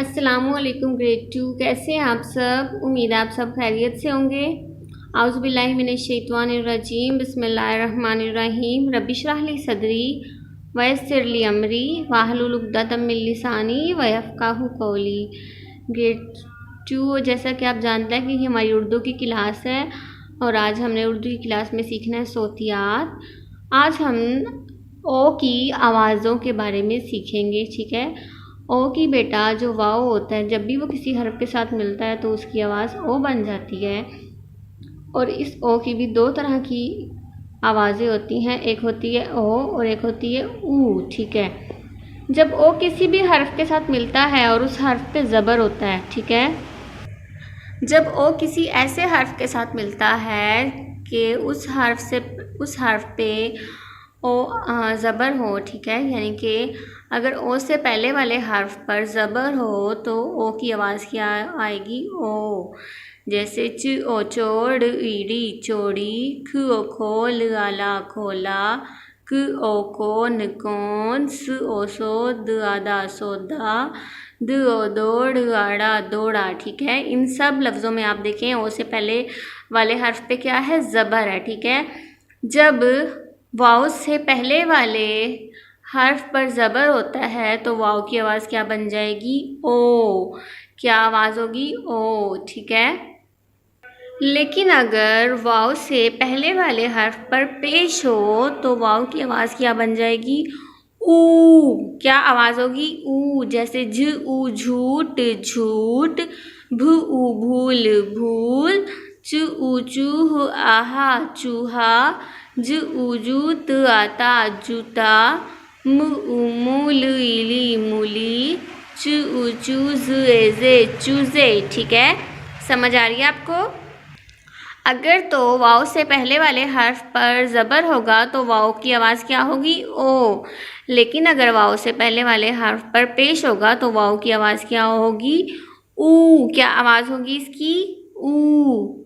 अस्सलामुअलैकुम ग्रेड 2 कैसे हैं आप सब। उम्मीद है आप सब खैरियत से होंगे। आउज़ुबिल्लाहि मिनश्शैतानिर्रजीम बिस्मिल्लाहिर्रहमानिर्रहीम रब्बिशरह ली सदरी वयस्सिर ली अमरी वाहलुल उक़दतम मिन लिसानी वयफ़क़हू क़ौली। ग्रेड 2 जैसा कि आप जानते हैं कि हमारी उर्दू की क्लास है और आज हमने उर्दू की क्लास में सीखना है सोतियात। आज हम ओ की आवाज़ों के बारे में सीखेंगे, ठीक है। ओ की बेटा जो वाव होता है, जब भी वो किसी हर्फ के साथ मिलता है तो उसकी आवाज़ ओ बन जाती है। और इस ओ की भी दो तरह की आवाज़ें होती हैं, एक होती है ओ और एक होती है ऊ, ठीक है। जब ओ किसी भी हर्फ के साथ मिलता है और उस हर्फ पे ज़बर होता है, ठीक है। जब ओ किसी ऐसे हर्फ के साथ मिलता है कि उस हर्फ पे ओ ज़बर हो, ठीक है, यानी कि अगर ओ से पहले वाले हर्फ पर ज़बर हो तो ओ की आवाज़ क्या आएगी, ओ। जैसे च ओ चोड़ ईड़ी चोड़ी, ख ओ खोल आला खोला, क ओ कोन कौन, स ओ सो द आदा सोदा, द ओ दौड़ आड़ा दौड़ा, ठीक है। इन सब लफ्ज़ों में आप देखें ओ से पहले वाले हर्फ पे क्या है, ज़बर है, ठीक है। जब वाव से पहले वाले हर्फ पर ज़बर होता है तो वाव की आवाज़ क्या बन जाएगी, ओ। क्या आवाज़ होगी, ओ, ठीक है। लेकिन अगर वाव से पहले वाले हर्फ पर पेश हो तो वाव की आवाज़ क्या बन जाएगी, ऊ। क्या आवाज़ होगी, ऊ। जैसे झ ऊ झूठ झूठ, भ ऊ भूल भूल, च ऊ चूह आहा चूहा, ज ऊ जूत आता जूता, म ऊ मूल इली मूली, च ऊ चूज एजे चूजे, ठीक है। समझ आ रही है आपको। अगर तो वाव से पहले वाले हर्फ पर ज़बर होगा तो वाव की आवाज़ क्या होगी, ओ। लेकिन अगर वाव से पहले वाले हर्फ पर पेश होगा तो वाव की आवाज़ क्या होगी, ऊ। क्या आवाज़ होगी इसकी, ऊ।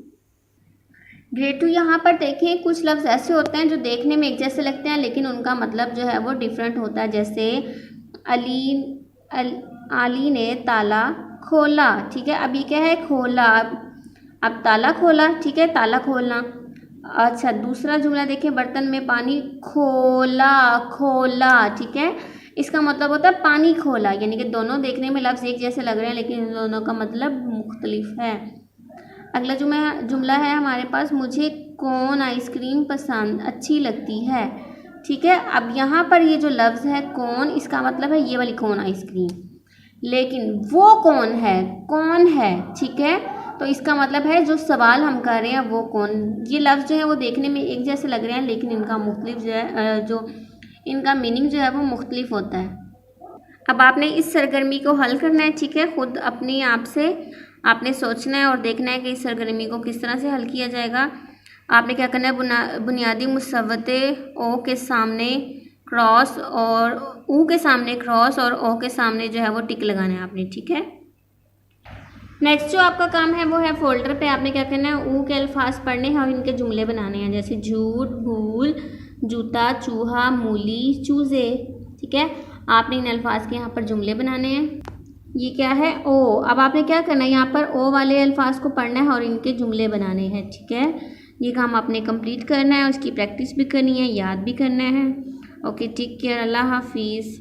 ग्रेड 2 यहाँ पर देखें, कुछ लफ्ज़ ऐसे होते हैं जो देखने में एक जैसे लगते हैं लेकिन उनका मतलब जो है वो डिफरेंट होता है। जैसे अली ने ताला खोला, ठीक है। अब ये क्या है, खोला। अब ताला खोला, ठीक है, ताला खोलना। अच्छा, दूसरा जुमला देखें, बर्तन में पानी खोला खोला, ठीक है। इसका मतलब होता है पानी खोला, यानी कि दोनों देखने में लफ्ज़ एक जैसे लग रहे हैं लेकिन इन दोनों का मतलब मुख्तलिफ है। अगला जुमला है हमारे पास, मुझे कौन आइसक्रीम पसंद अच्छी लगती है, ठीक है। अब यहाँ पर ये जो लफ्ज़ है कौन, इसका मतलब है ये वाली कौन आइसक्रीम, लेकिन वो कौन है, ठीक है। तो इसका मतलब है जो सवाल हम कर रहे हैं वो कौन। ये लफ्ज़ जो है वो देखने में एक जैसे लग रहे हैं लेकिन इनका मुख्तलिफ जो है जो इनका मीनिंग जो है वो मुख्तलिफ होता है। अब आपने इस सरगर्मी को हल करना है, ठीक है। खुद अपने आप से आपने सोचना है और देखना है कि इस सरगर्मी को किस तरह से हल किया जाएगा। आपने क्या करना है, बुनियादी मुसव्वते ओ के सामने क्रॉस और ऊ के सामने क्रॉस और ओ के सामने जो है वो टिक लगाना है आपने, ठीक है। नेक्स्ट जो आपका काम है वो है फोल्डर पे आपने क्या करना है, ऊ के अल्फाज पढ़ने हैं और इनके जुमले बनाने हैं। जैसे झूठ भूल जूता चूहा मूली चूज़े, ठीक है। आपने इन अल्फाज के यहाँ पर जुमले बनाने हैं। ये क्या है, ओ। अब आपने क्या करना है, यहाँ पर ओ वाले अल्फाज को पढ़ना है और इनके जुमले बनाने हैं, ठीक है। ये काम आपने कंप्लीट करना है, उसकी प्रैक्टिस भी करनी है, याद भी करना है। ओके, टेक केयर, अल्लाह हाफिज़।